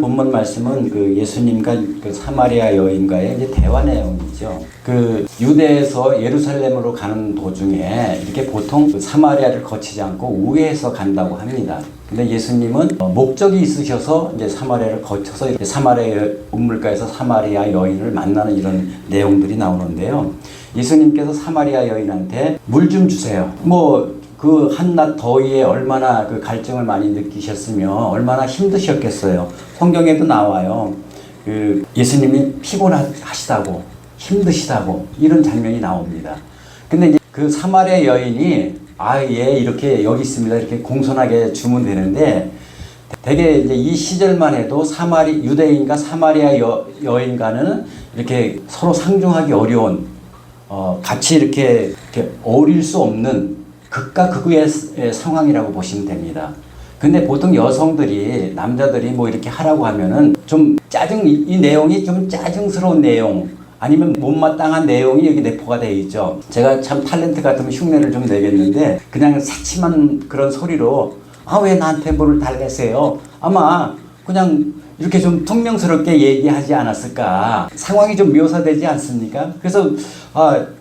본문 말씀은 그 예수님과 그 사마리아 여인과의 이제 대화 내용이죠. 그 유대에서 예루살렘으로 가는 도중에 이렇게 보통 그 사마리아를 거치지 않고 우회해서 간다고 합니다. 근데 예수님은 목적이 있으셔서 이제 사마리아를 거쳐서 이렇게 사마리아 우물가에서 사마리아 여인을 만나는 이런 내용들이 나오는데요. 예수님께서 사마리아 여인한테 물 좀 주세요. 그 한낮 더위에 얼마나 그 갈증을 많이 느끼셨으며 얼마나 힘드셨겠어요. 성경에도 나와요. 그 예수님이 피곤하시다고 힘드시다고 이런 장면이 나옵니다. 근데 이제 그 사마리아 여인이 예 이렇게 여기 있습니다 이렇게 공손하게 주면 되는데 되게 이제 이 시절만 해도 유대인과 사마리아 여인과는 이렇게 서로 상종하기 어려운 같이 이렇게 어울릴 수 없는 극과 극의 상황이라고 보시면 됩니다. 근데 보통 여성들이, 남자들이 이렇게 하라고 하면은 좀 이 내용이 좀 짜증스러운 내용, 아니면 못마땅한 내용이 여기 내포가 되어 있죠. 제가 참 탤런트 같으면 흉내를 좀 내겠는데, 그냥 새침한 그런 소리로, 왜 나한테 물을 달래세요? 아마 그냥 이렇게 좀 퉁명스럽게 얘기하지 않았을까. 상황이 좀 묘사되지 않습니까? 그래서,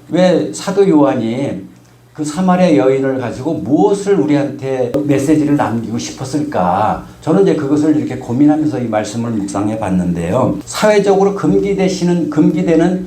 왜 사도 요한이 그 사마리아 여인을 가지고 무엇을 우리한테 메시지를 남기고 싶었을까? 저는 이제 그것을 이렇게 고민하면서 이 말씀을 묵상해 봤는데요. 사회적으로 금기되는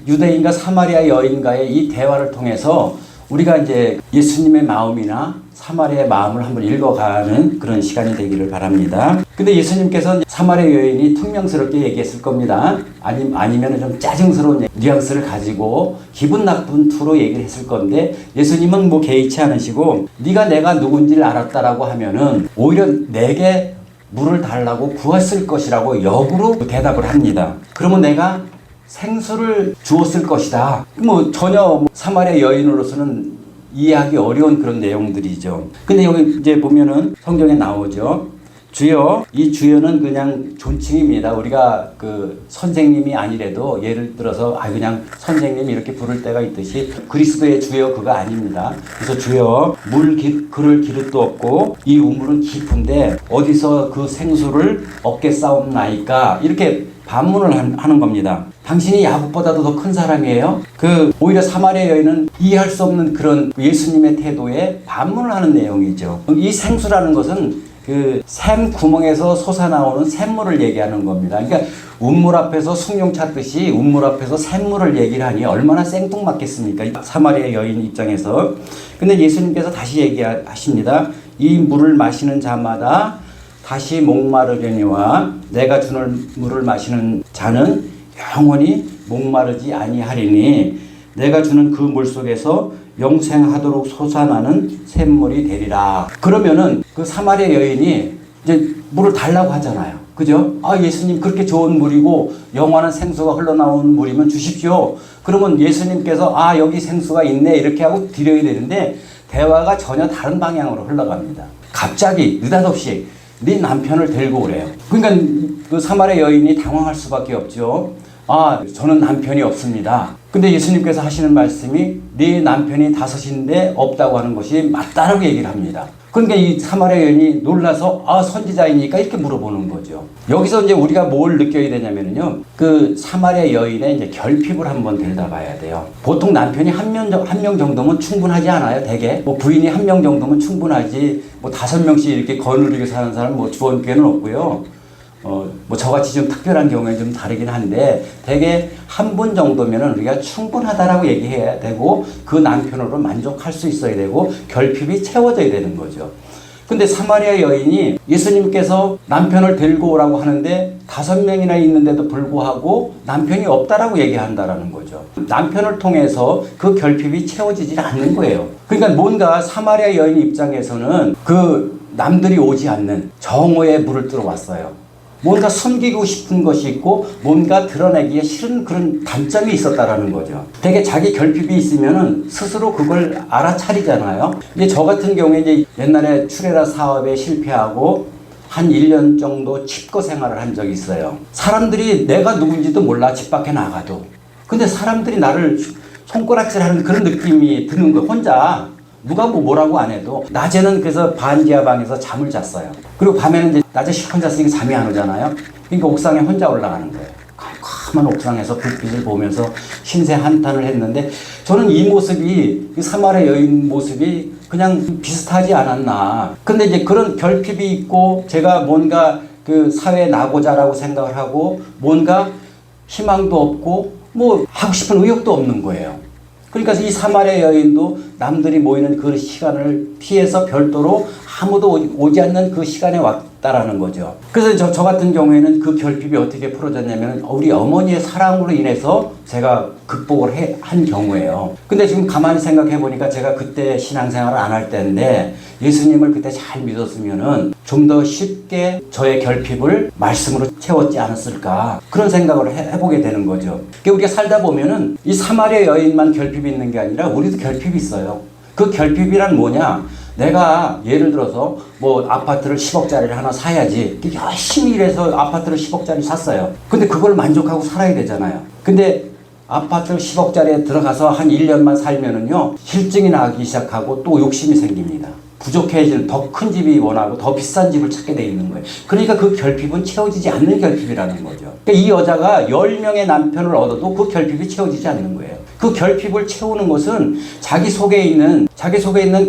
유대인과 사마리아 여인과의 이 대화를 통해서 우리가 이제 예수님의 마음이나 사마리아의 마음을 한번 읽어가는 그런 시간이 되기를 바랍니다. 근데 예수님께서 사마리아 여인이 퉁명스럽게 얘기했을 겁니다. 아니면 좀 짜증스러운 뉘앙스를 가지고 기분 나쁜 투로 얘기를 했을 건데 예수님은 개의치 않으시고 네가 내가 누군지를 알았다라고 하면은 오히려 내게 물을 달라고 구했을 것이라고 역으로 대답을 합니다. 그러면 내가 생수를 주었을 것이다. 전혀 사마리아 여인으로서는 이해하기 어려운 그런 내용들이죠. 근데 여기 이제 보면은 성경에 나오죠. 주여, 이 주여는 그냥 존칭입니다. 우리가 그 선생님이 아니래도 예를 들어서 그냥 선생님 이렇게 부를 때가 있듯이 그리스도의 주여 그거 아닙니다. 그래서 주여, 그를 기릇도 없고 이 우물은 깊은데 어디서 그 생수를 얻게 싸움나이까 이렇게 반문을 하는 겁니다. 당신이 야곱보다도 더 큰 사람이에요? 오히려 사마리아 여인은 이해할 수 없는 그런 예수님의 태도에 반문을 하는 내용이죠. 이 생수라는 것은 샘 구멍에서 솟아나오는 샘물을 얘기하는 겁니다. 그러니까 운물 앞에서 숭늉 찾듯이 운물 앞에서 샘물을 얘기를 하니 얼마나 생뚱맞겠습니까? 사마리아 여인 입장에서. 근데 예수님께서 다시 얘기하십니다. 이 물을 마시는 자마다 다시 목마르려니와 내가 주는 물을 마시는 자는 영원히 목마르지 아니하리니 내가 주는 그 물속에서 영생하도록 솟아나는 샘물이 되리라. 그러면은 그 사마리아 여인이 이제 물을 달라고 하잖아요. 그죠? 예수님 그렇게 좋은 물이고 영원한 생수가 흘러나오는 물이면 주십시오. 그러면 예수님께서 여기 생수가 있네 이렇게 하고 드려야 되는데 대화가 전혀 다른 방향으로 흘러갑니다. 갑자기 느닷없이 네 남편을 데리고 오래요. 그러니까 그 사마리아 여인이 당황할 수밖에 없죠. 저는 남편이 없습니다. 근데 예수님께서 하시는 말씀이 네 남편이 5인데 없다고 하는 것이 맞다라고 얘기를 합니다. 그러니까 이 사마리아 여인이 놀라서 선지자이니까 이렇게 물어보는 거죠. 여기서 이제 우리가 뭘 느껴야 되냐면요. 그 사마리아 여인의 이제 결핍을 한번 들여다봐야 돼요. 보통 남편이 한 명 정도면 충분하지 않아요, 대개? 부인이 1명 정도면 충분하지, 5명씩 이렇게 거느리고 사는 사람 주원 교회는 없고요. 저같이 좀 특별한 경우에 좀 다르긴 한데, 대개 한 분 정도면은 우리가 충분하다라고 얘기해야 되고, 그 남편으로 만족할 수 있어야 되고, 결핍이 채워져야 되는 거죠. 근데 사마리아 여인이 예수님께서 남편을 데리고 오라고 하는데 5명이나 있는데도 불구하고 남편이 없다라고 얘기한다라는 거죠. 남편을 통해서 그 결핍이 채워지지 않는 거예요. 그러니까 뭔가 사마리아 여인 입장에서는 그 남들이 오지 않는 정오의 물을 들어왔어요. 뭔가 숨기고 싶은 것이 있고 뭔가 드러내기에 싫은 그런 단점이 있었다라는 거죠. 되게 자기 결핍이 있으면은 스스로 그걸 알아차리잖아요. 근데 저 같은 경우에 이제 옛날에 출애라 사업에 실패하고 한 1년 정도 칩거 생활을 한 적이 있어요. 사람들이 내가 누군지도 몰라, 집 밖에 나가도. 근데 사람들이 나를 손가락질하는 그런 느낌이 드는 거예요. 혼자 누가 뭐라고 안 해도 낮에는 그래서 반지하 방에서 잠을 잤어요. 그리고 밤에는 이제 낮에 혼자 쓰니까 잠이 안 오잖아요. 그러니까 옥상에 혼자 올라가는 거예요. 캄캄한 옥상에서 불빛을 보면서 신세 한탄을 했는데 저는 이 모습이 사마리아 여인 모습이 그냥 비슷하지 않았나. 근데 이제 그런 결핍이 있고 제가 뭔가 그 사회에 나고자라고 생각을 하고 뭔가 희망도 없고 뭐 하고 싶은 의욕도 없는 거예요. 그러니까 이 사마리아 여인도 남들이 모이는 그 시간을 피해서 별도로 아무도 오지 않는 그 시간에 왔다라는 거죠. 그래서 저 같은 경우에는 그 결핍이 어떻게 풀어졌냐면 우리 어머니의 사랑으로 인해서 제가 극복을 한 경우예요. 근데 지금 가만히 생각해 보니까 제가 그때 신앙생활을 안 할 때인데 예수님을 그때 잘 믿었으면은 좀 더 쉽게 저의 결핍을 말씀으로 채웠지 않았을까 그런 생각을 해보게 되는 거죠. 그러니까 우리가 살다 보면은 이 사마리아 여인만 결핍이 있는 게 아니라 우리도 결핍이 있어요. 그 결핍이란 뭐냐? 내가 예를 들어서 뭐 아파트를 10억짜리를 하나 사야지 열심히 일해서 아파트를 10억짜리 샀어요. 근데 그걸 만족하고 살아야 되잖아요. 근데 아파트 10억짜리에 들어가서 한 1년만 살면은요 실증이 나기 시작하고 또 욕심이 생깁니다. 부족해지는 더 큰 집이 원하고 더 비싼 집을 찾게 돼 있는 거예요. 그러니까 그 결핍은 채워지지 않는 결핍이라는 거죠. 그러니까 이 여자가 10명의 남편을 얻어도 그 결핍이 채워지지 않는 거예요. 그 결핍을 채우는 것은 자기 속에 있는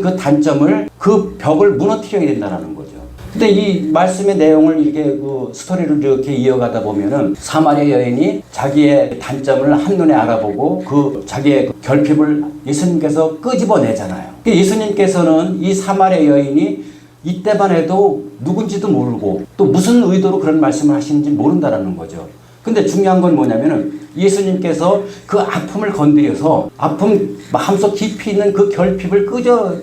그 단점을 그 벽을 무너뜨려야 된다는 거죠. 근데 이 말씀의 내용을 이렇게 그 스토리를 이렇게 이어가다 보면은 사마리아 여인이 자기의 단점을 한눈에 알아보고 그 자기의 결핍을 예수님께서 끄집어내잖아요. 예수님께서는 이 사마리아 여인이 이때만 해도 누군지도 모르고 또 무슨 의도로 그런 말씀을 하시는지 모른다라는 거죠. 근데 중요한 건 뭐냐면은 예수님께서 그 아픔을 건드려서 아픔 마음속 깊이 있는 그 결핍을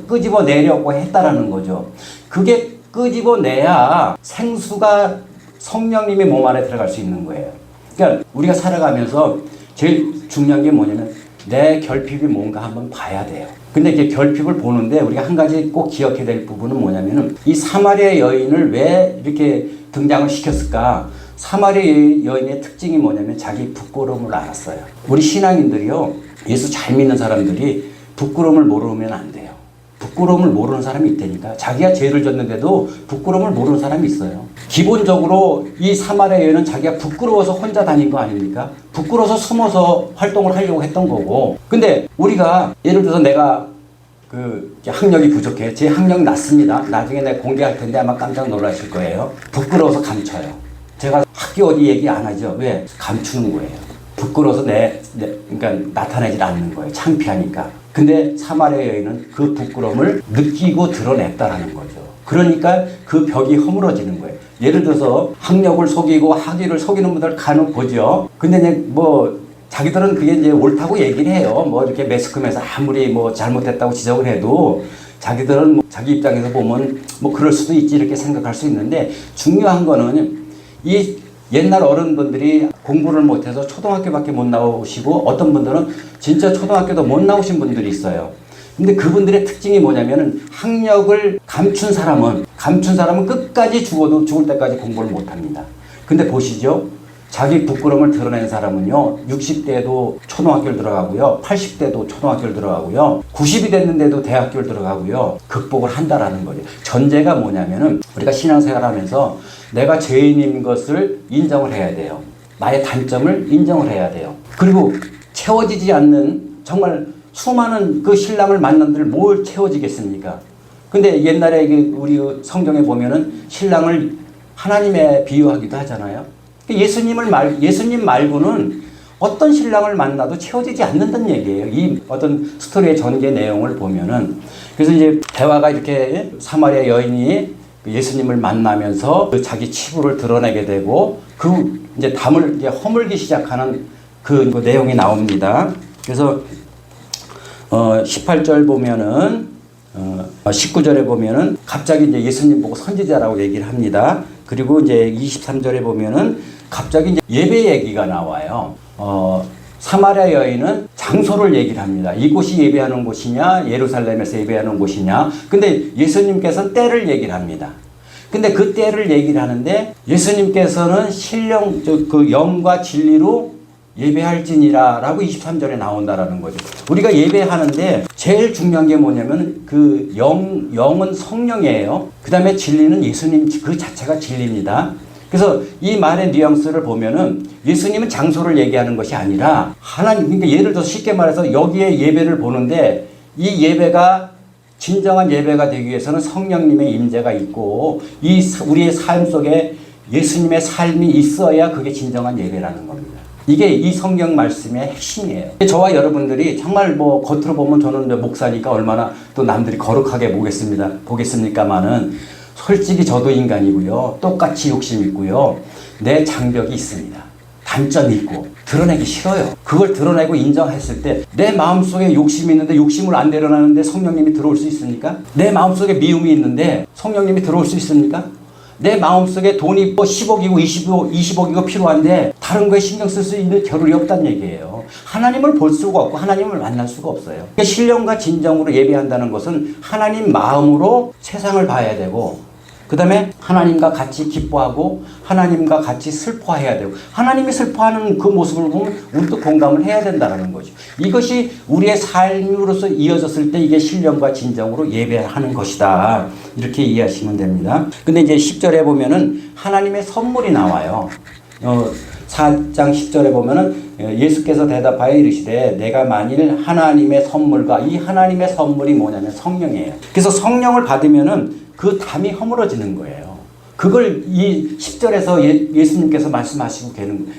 끄집어내려고 했다라는 거죠. 그게 끄집어내야 생수가 성령님의 몸 안에 들어갈 수 있는 거예요. 그러니까 우리가 살아가면서 제일 중요한 게 뭐냐면 내 결핍이 뭔가 한번 봐야 돼요. 근데 이게 결핍을 보는데 우리가 한 가지 꼭 기억해야 될 부분은 뭐냐면은 이 사마리아 여인을 왜 이렇게 등장을 시켰을까? 사마리아 여인의 특징이 뭐냐면 자기 부끄러움을 알았어요. 우리 신앙인들이요, 예수 잘 믿는 사람들이 부끄러움을 모르면 안 돼요. 부끄러움을 모르는 사람이 있다니까. 자기가 죄를 졌는데도 부끄러움을 모르는 사람이 있어요. 기본적으로 이 사마리아 여인은 자기가 부끄러워서 혼자 다닌 거 아닙니까? 부끄러워서 숨어서 활동을 하려고 했던 거고. 근데 우리가 예를 들어서 내가 그 학력이 부족해. 제 학력이 낮습니다. 나중에 내가 공개할 텐데 아마 깜짝 놀라실 거예요. 부끄러워서 감춰요. 제가 학교 어디 얘기 안 하죠. 왜? 감추는 거예요. 부끄러워서 그러니까 나타내질 않는 거예요. 창피하니까. 근데 사마리아 여인은 그 부끄러움을 느끼고 드러냈다라는 거죠. 그러니까 그 벽이 허물어지는 거예요. 예를 들어서 학력을 속이고 학위를 속이는 분들 간혹 보죠. 근데 이제 뭐 자기들은 그게 이제 옳다고 얘기를 해요. 뭐 이렇게 매스컴에서 아무리 뭐 잘못했다고 지적을 해도 자기들은 뭐 자기 입장에서 보면 뭐 그럴 수도 있지 이렇게 생각할 수 있는데 중요한 거는 이 옛날 어른분들이 공부를 못해서 초등학교밖에 못 나오시고 어떤 분들은 진짜 초등학교도 못 나오신 분들이 있어요. 근데 그분들의 특징이 뭐냐면은 학력을 감춘 사람은 끝까지 죽을 때까지 공부를 못 합니다. 근데 보시죠. 자기 부끄러움을 드러낸 사람은요, 60대에도 초등학교를 들어가고요, 80대도 초등학교를 들어가고요, 90이 됐는데도 대학교를 들어가고요, 극복을 한다라는 거죠. 전제가 뭐냐면은 우리가 신앙생활 하면서 내가 죄인인 것을 인정을 해야 돼요. 나의 단점을 인정을 해야 돼요. 그리고 채워지지 않는 정말 수많은 그 신랑을 만난들 뭘 채워지겠습니까? 근데 옛날에 우리 성경에 보면은 신랑을 하나님에 비유하기도 하잖아요. 예수님 말고는 어떤 신랑을 만나도 채워지지 않는다는 얘기예요. 이 어떤 스토리의 전개 내용을 보면은. 그래서 이제 대화가 이렇게 사마리아 여인이 예수님을 만나면서 그 자기 치부를 드러내게 되고 그 이제 담을 이제 허물기 시작하는 그 내용이 나옵니다. 그래서 18절 보면은 19절에 보면은 갑자기 이제 예수님 보고 선지자라고 얘기를 합니다. 그리고 이제 23절에 보면은 갑자기 이제 예배 얘기가 나와요. 사마리아 여인은 장소를 얘기를 합니다. 이곳이 예배하는 곳이냐, 예루살렘에서 예배하는 곳이냐. 근데 예수님께서는 때를 얘기를 합니다. 근데 그 때를 얘기를 하는데 예수님께서는 그 영과 진리로 예배할지니라라고 23절에 나온다라는 거죠. 우리가 예배하는데 제일 중요한 게 뭐냐면 그 영은 성령이에요. 그 다음에 진리는 예수님 그 자체가 진리입니다. 그래서 이 말의 뉘앙스를 보면은 예수님은 장소를 얘기하는 것이 아니라 하나님, 그러니까 예를 들어서 쉽게 말해서 여기에 예배를 보는데 이 예배가 진정한 예배가 되기 위해서는 성령님의 임재가 있고 이 우리의 삶 속에 예수님의 삶이 있어야 그게 진정한 예배라는 겁니다. 이게 이 성경 말씀의 핵심이에요. 저와 여러분들이 정말 뭐 겉으로 보면 저는 목사니까 얼마나 또 남들이 거룩하게 보겠습니까마는 솔직히 저도 인간이고요. 똑같이 욕심 있고요. 내 장벽이 있습니다. 단점이 있고 드러내기 싫어요. 그걸 드러내고 인정했을 때 내 마음속에 욕심이 있는데 욕심을 안 내려놨는데 성령님이 들어올 수 있습니까? 내 마음속에 미움이 있는데 성령님이 들어올 수 있습니까? 내 마음속에 돈이 10억이고 20억이고 필요한데 다른 거에 신경 쓸 수 있는 겨를이 없다는 얘기예요. 하나님을 볼 수가 없고 하나님을 만날 수가 없어요. 신령과 진정으로 예배한다는 것은 하나님 마음으로 세상을 봐야 되고 그 다음에 하나님과 같이 기뻐하고 하나님과 같이 슬퍼해야 되고 하나님이 슬퍼하는 그 모습을 보면 우리도 공감을 해야 된다는 거죠. 이것이 우리의 삶으로서 이어졌을 때 이게 신령과 진정으로 예배하는 것이다. 이렇게 이해하시면 됩니다. 근데 이제 10절에 보면은 하나님의 선물이 나와요. 4장 10절에 보면은 예수께서 대답하여 이르시되 내가 만일 하나님의 선물과 이 하나님의 선물이 뭐냐면 성령이에요. 그래서 성령을 받으면은 그 담이 허물어지는 거예요. 그걸 이 10절에서 예수님께서 말씀하시고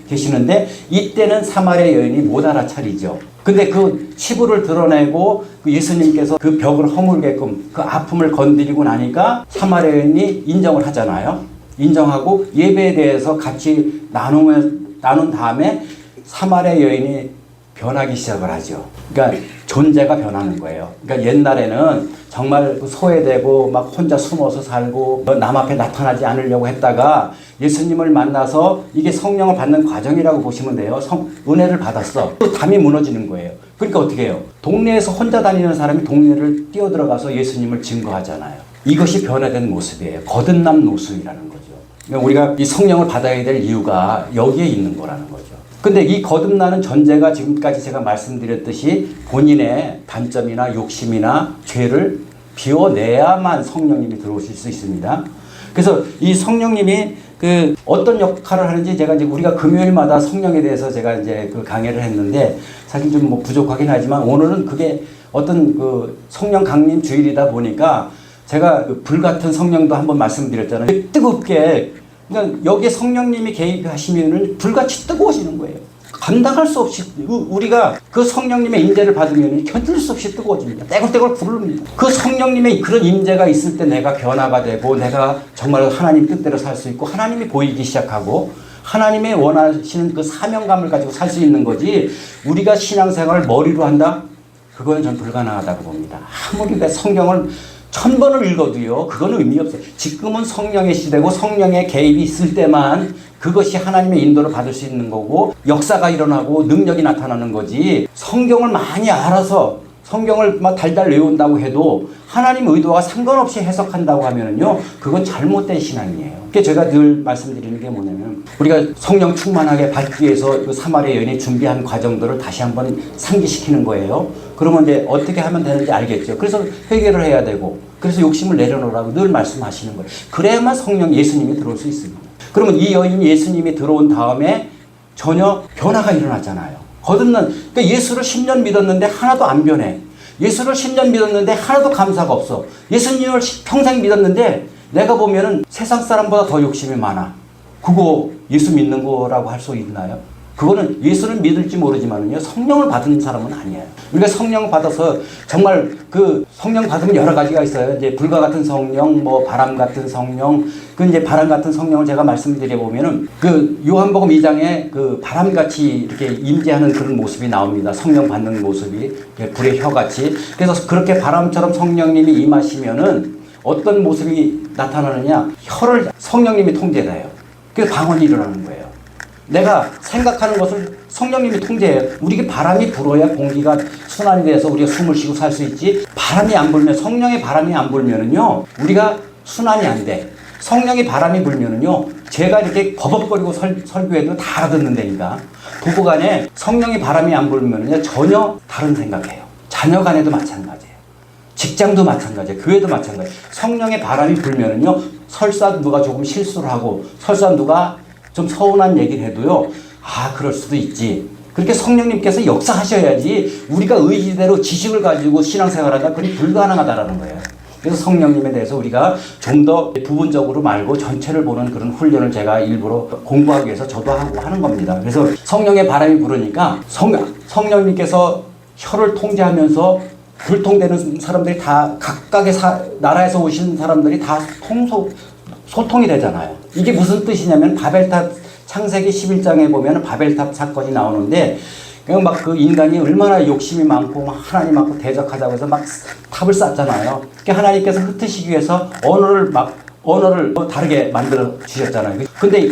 계시는데 이때는 사마리아 여인이 못 알아차리죠. 근데 그 치부를 드러내고 예수님께서 그 벽을 허물게끔 그 아픔을 건드리고 나니까 사마리아 여인이 인정을 하잖아요. 인정하고 예배에 대해서 같이 나눈 다음에 사마리아 여인이 변하기 시작을 하죠. 그러니까 존재가 변하는 거예요. 그러니까 옛날에는 정말 소외되고 막 혼자 숨어서 살고 남 앞에 나타나지 않으려고 했다가 예수님을 만나서 이게 성령을 받는 과정이라고 보시면 돼요. 은혜를 받았어. 또 담이 무너지는 거예요. 그러니까 어떻게 해요? 동네에서 혼자 다니는 사람이 동네를 뛰어들어가서 예수님을 증거하잖아요. 이것이 변화된 모습이에요. 거듭난 모습이라는 거죠. 그러니까 우리가 이 성령을 받아야 될 이유가 여기에 있는 거라는 거죠. 근데 이 거듭나는 전제가 지금까지 제가 말씀드렸듯이 본인의 단점이나 욕심이나 죄를 비워내야만 성령님이 들어오실 수 있습니다. 그래서 이 성령님이 그 어떤 역할을 하는지 제가 이제 우리가 금요일마다 성령에 대해서 제가 이제 그 강의를 했는데 사실 좀 뭐 부족하긴 하지만 오늘은 그게 어떤 그 성령 강림 주일이다 보니까 제가 그 불같은 성령도 한번 말씀드렸잖아요. 뜨겁게 그러니까 여기에 성령님이 개입하시면은 불같이 뜨거워지는 거예요. 감당할 수 없이 우리가 그 성령님의 임재를 받으면 견딜 수 없이 뜨거워집니다. 떼굴떼굴 부릅니다. 그 성령님의 그런 임재가 있을 때 내가 변화가 되고 내가 정말 하나님 뜻대로 살 수 있고 하나님이 보이기 시작하고 하나님의 원하시는 그 사명감을 가지고 살 수 있는 거지 우리가 신앙생활을 머리로 한다? 그거는 전 불가능하다고 봅니다. 아무리 성경을 1000번을 읽어도요, 그건 의미 없어요. 지금은 성령의 시대고 성령의 개입이 있을 때만 그것이 하나님의 인도를 받을 수 있는 거고 역사가 일어나고 능력이 나타나는 거지 성경을 많이 알아서 성경을 막 달달 외운다고 해도 하나님 의도와 상관없이 해석한다고 하면은요, 그건 잘못된 신앙이에요. 그게 제가 늘 말씀드리는 게 뭐냐면 우리가 성령 충만하게 받기 위해서 그 사마리아 여인이 준비한 과정들을 다시 한번 상기시키는 거예요. 그러면 이제 어떻게 하면 되는지 알겠죠. 그래서 회개를 해야 되고 그래서 욕심을 내려놓으라고 늘 말씀하시는 거예요. 그래야만 성령 예수님이 들어올 수 있습니다. 그러면 이 여인이 예수님이 들어온 다음에 전혀 변화가 일어났잖아요. 그러니까 예수를 10년 믿었는데 하나도 안 변해. 예수를 10년 믿었는데 하나도 감사가 없어. 예수님을 평생 믿었는데 내가 보면은 세상 사람보다 더 욕심이 많아. 그거 예수 믿는 거라고 할 수 있나요? 그거는 예수를 믿을지 모르지만은요, 성령을 받은 사람은 아니에요. 우리가 성령 받아서 정말 그 성령 받으면 여러 가지가 있어요. 이제 불과 같은 성령, 뭐 바람 같은 성령, 그 이제 바람 같은 성령을 제가 말씀드려 보면은 그 요한복음 2장에 그 바람같이 이렇게 임재하는 그런 모습이 나옵니다. 성령 받는 모습이 불의 혀같이. 그래서 그렇게 바람처럼 성령님이 임하시면은 어떤 모습이 나타나느냐? 혀를 성령님이 통제해요. 그래서 방언이 일어나는 거예요. 내가 생각하는 것을 성령님이 통제해요. 우리에게 바람이 불어야 공기가 순환이 돼서 우리가 숨을 쉬고 살 수 있지. 바람이 안 불면, 성령의 바람이 안 불면은요, 우리가 순환이 안 돼. 성령이 바람이 불면은요, 제가 이렇게 버벅거리고 설교해도 다 알아듣는다니까. 부부간에 성령이 바람이 안 불면은요, 전혀 다른 생각해요. 자녀 간에도 마찬가지예요. 직장도 마찬가지예요. 교회도 마찬가지예요. 성령의 바람이 불면은요, 설사 누가 조금 실수를 하고, 설사 누가 좀 서운한 얘기를 해도요, 아, 그럴 수도 있지. 그렇게 성령님께서 역사하셔야지 우리가 의지대로 지식을 가지고 신앙생활하다 그게 불가능하다라는 거예요. 그래서 성령님에 대해서 우리가 좀 더 부분적으로 말고 전체를 보는 그런 훈련을 제가 일부러 공부하기 위해서 저도 하고 하는 겁니다. 그래서 성령의 바람이 불으니까 성령님께서 혀를 통제하면서 불통되는 사람들이 다 각각의 나라에서 오신 사람들이 다 소통이 되잖아요. 이게 무슨 뜻이냐면 바벨탑 창세기 11장에 보면 바벨탑 사건이 나오는데 막 그 인간이 얼마나 욕심이 많고 막 하나님 앞에 대적하자고 해서 막 탑을 쌓잖아요. 그러니까 하나님께서 흩으시기 위해서 언어를 다르게 만들어 주셨잖아요. 근데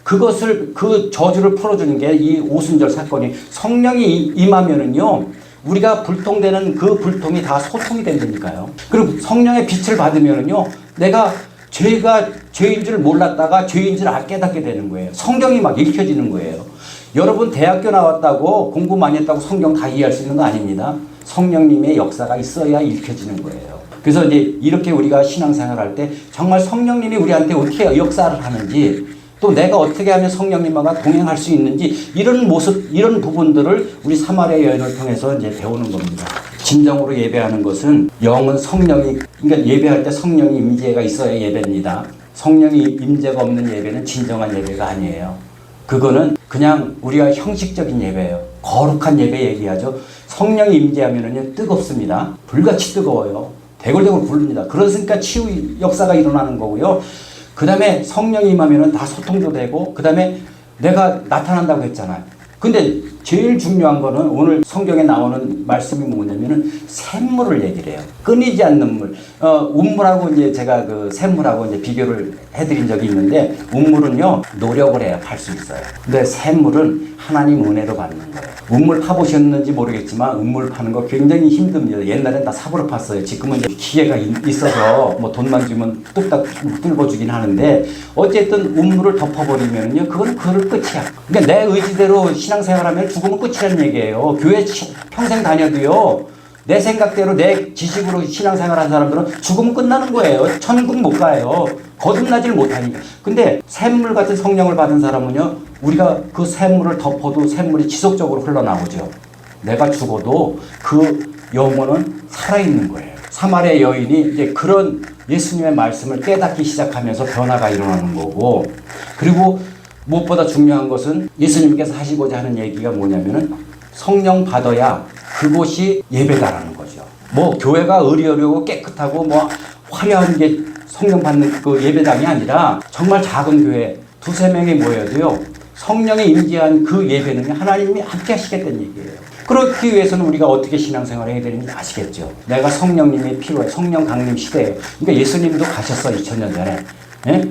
그것을 그 저주를 풀어주는 게 이 오순절 사건이 성령이 임하면은요, 우리가 불통되는 그 불통이 다 소통이 된다니까요. 그리고 성령의 빛을 받으면은요, 내가 죄인 줄 몰랐다가 죄인 줄 깨닫게 되는 거예요. 성경이 막 읽혀지는 거예요. 여러분 대학교 나왔다고 공부 많이 했다고 성경 다 이해할 수 있는 거 아닙니다. 성령님의 역사가 있어야 읽혀지는 거예요. 그래서 이제 이렇게 우리가 신앙생활 할 때 정말 성령님이 우리한테 어떻게 역사를 하는지, 또 내가 어떻게 하면 성령님과 동행할 수 있는지, 이런 모습, 이런 부분들을 우리 사마리아 여인을 통해서 이제 배우는 겁니다. 진정으로 예배하는 것은 영은 성령이, 그러니까 예배할 때 성령이 임재가 있어야 예배입니다. 성령이 임재가 없는 예배는 진정한 예배가 아니에요. 그거는 그냥 우리가 형식적인 예배예요. 거룩한 예배 얘기하죠. 성령이 임재하면은요, 뜨겁습니다. 불같이 뜨거워요. 대굴대굴 부릅니다. 그러니까 치유 역사가 일어나는 거고요. 그 다음에 성령이 임하면은 다 소통도 되고, 그 다음에 내가 나타난다고 했잖아요. 근데 제일 중요한 거는 오늘 성경에 나오는 말씀이 뭐냐면은 샘물을 얘기를 해요. 끊이지 않는 물. 운물하고 이제 제가 그 샘물하고 이제 비교를 해드린 적이 있는데, 운물은요, 노력을 해야 팔 수 있어요. 근데 샘물은 하나님 은혜로 받는 거예요. 운물 파보셨는지 모르겠지만, 운물 파는 거 굉장히 힘듭니다. 옛날엔 다 삽으로 팠어요. 지금은 이제 기계가 있어서 뭐 돈만 주면 뚝딱 뚫어주긴 하는데, 어쨌든 운물을 덮어버리면요, 그건 끝이야. 그러니까 내 의지대로 신앙생활하면 죽으면 끝이라는 얘기예요. 교회 평생 다녀도요, 내 생각대로 내 지식으로 신앙생활한 사람들은 죽으면 끝나는 거예요. 천국 못 가요. 거듭나질 못하니까. 근데 샘물 같은 성령을 받은 사람은요, 우리가 그 샘물을 덮어도 샘물이 지속적으로 흘러나오죠. 내가 죽어도 그 영혼은 살아있는 거예요. 사마리아 여인이 이제 그런 예수님의 말씀을 깨닫기 시작하면서 변화가 일어나는 거고, 그리고 무엇보다 중요한 것은 예수님께서 하시고자 하는 얘기가 뭐냐면은 성령 받아야 그곳이 예배다라는 거죠. 뭐 교회가 의리어리고 깨끗하고 뭐 화려한 게 성령 받는 그 예배당이 아니라 정말 작은 교회 두세 명이 모여도요, 성령의 임재한 그 예배는 하나님이 함께 하시겠다는 얘기예요. 그렇기 위해서는 우리가 어떻게 신앙생활을 해야 되는지 아시겠죠? 내가 성령님이 필요해. 성령 강림 시대에. 그러니까 예수님도 가셨어, 2000년 전에. 예?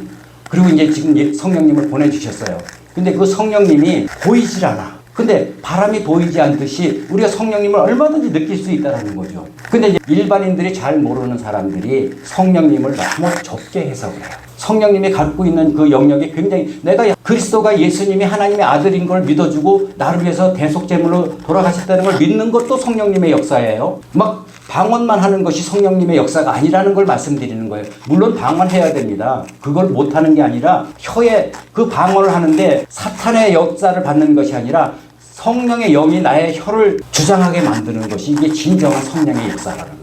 그리고 이제 지금 성령님을 보내주셨어요. 근데 그 성령님이 보이질 않아. 근데 바람이 보이지 않듯이 우리가 성령님을 얼마든지 느낄 수 있다는 거죠. 근데 이제 일반인들이 잘 모르는 사람들이 성령님을 너무 좁게 해석을 해요. 성령님이 갖고 있는 그 영역이 굉장히, 내가 그리스도가 예수님이 하나님의 아들인 걸 믿어주고 나를 위해서 대속제물로 돌아가셨다는 걸 믿는 것도 성령님의 역사예요. 막 방언만 하는 것이 성령님의 역사가 아니라는 걸 말씀드리는 거예요. 물론 방언해야 됩니다. 그걸 못하는 게 아니라 혀에 그 방언을 하는데 사탄의 역사를 받는 것이 아니라 성령의 영이 나의 혀를 주장하게 만드는 것이 이게 진정한 성령의 역사라는 거죠.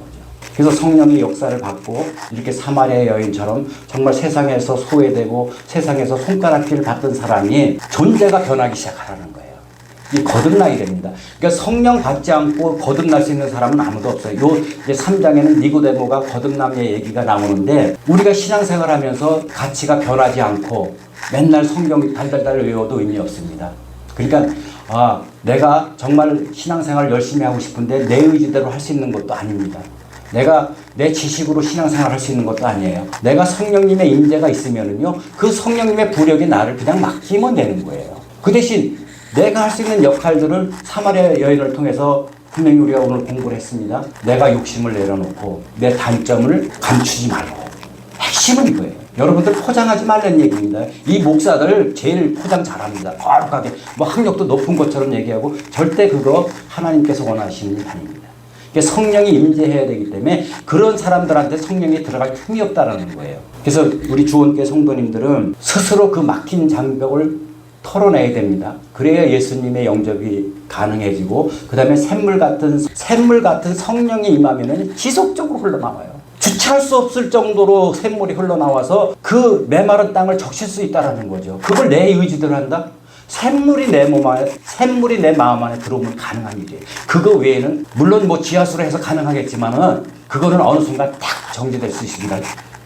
그래서 성령의 역사를 받고 이렇게 사마리아 여인처럼 정말 세상에서 소외되고 세상에서 손가락질을 받던 사람이 존재가 변하기 시작하라는 거예요. 이 거듭나야 됩니다. 그러니까 성령 받지 않고 거듭날 수 있는 사람은 아무도 없어요. 요 이제 3장에는 니고데모가 거듭남의 얘기가 나오는데, 우리가 신앙생활하면서 가치가 변하지 않고 맨날 성경 달달달 외워도 의미 없습니다. 그러니까 내가 정말 신앙생활 열심히 하고 싶은데 내 의지대로 할 수 있는 것도 아닙니다. 내가 내 지식으로 신앙생활 할 수 있는 것도 아니에요. 내가 성령님의 임재가 있으면은요, 그 성령님의 부력이 나를 그냥 맡기면 되는 거예요. 그 대신 내가 할 수 있는 역할들을 사마리아 여인을 통해서 분명히 우리가 오늘 공부를 했습니다. 내가 욕심을 내려놓고 내 단점을 감추지 말고. 핵심은 이거예요. 여러분들 포장하지 말라는 얘기입니다. 이 목사들 제일 포장 잘합니다. 거룩하게 뭐 학력도 높은 것처럼 얘기하고 절대 그거 하나님께서 원하시는 일 아닙니다. 성령이 임재해야 되기 때문에 그런 사람들한테 성령이 들어갈 틈이 없다라는 거예요. 그래서 우리 주원교회 성도님들은 스스로 그 막힌 장벽을 털어내야 됩니다. 그래야 예수님의 영접이 가능해지고 그 다음에 샘물 같은 성령이 임하면 지속적으로 흘러나와요. 주체할 수 없을 정도로 샘물이 흘러나와서 그 메마른 땅을 적실 수 있다는 거죠. 그걸 내 의지대로 한다? 샘물이 내 마음 안에 들어오면 가능한 일이에요. 그거 외에는 물론 뭐 지하수로 해서 가능하겠지만은 그거는 어느 순간 딱 정지될 수 있습니다.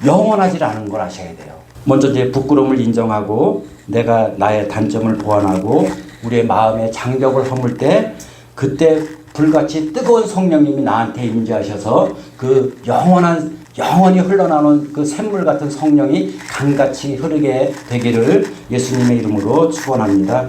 영원하지 않은 걸 아셔야 돼요. 먼저 이제 부끄러움을 인정하고 내가 나의 단점을 보완하고 우리의 마음의 장벽을 허물 때 그때 불같이 뜨거운 성령님이 나한테 임재하셔서 그 영원히 흘러나오는 그 샘물 같은 성령이 강같이 흐르게 되기를 예수님의 이름으로 축원합니다.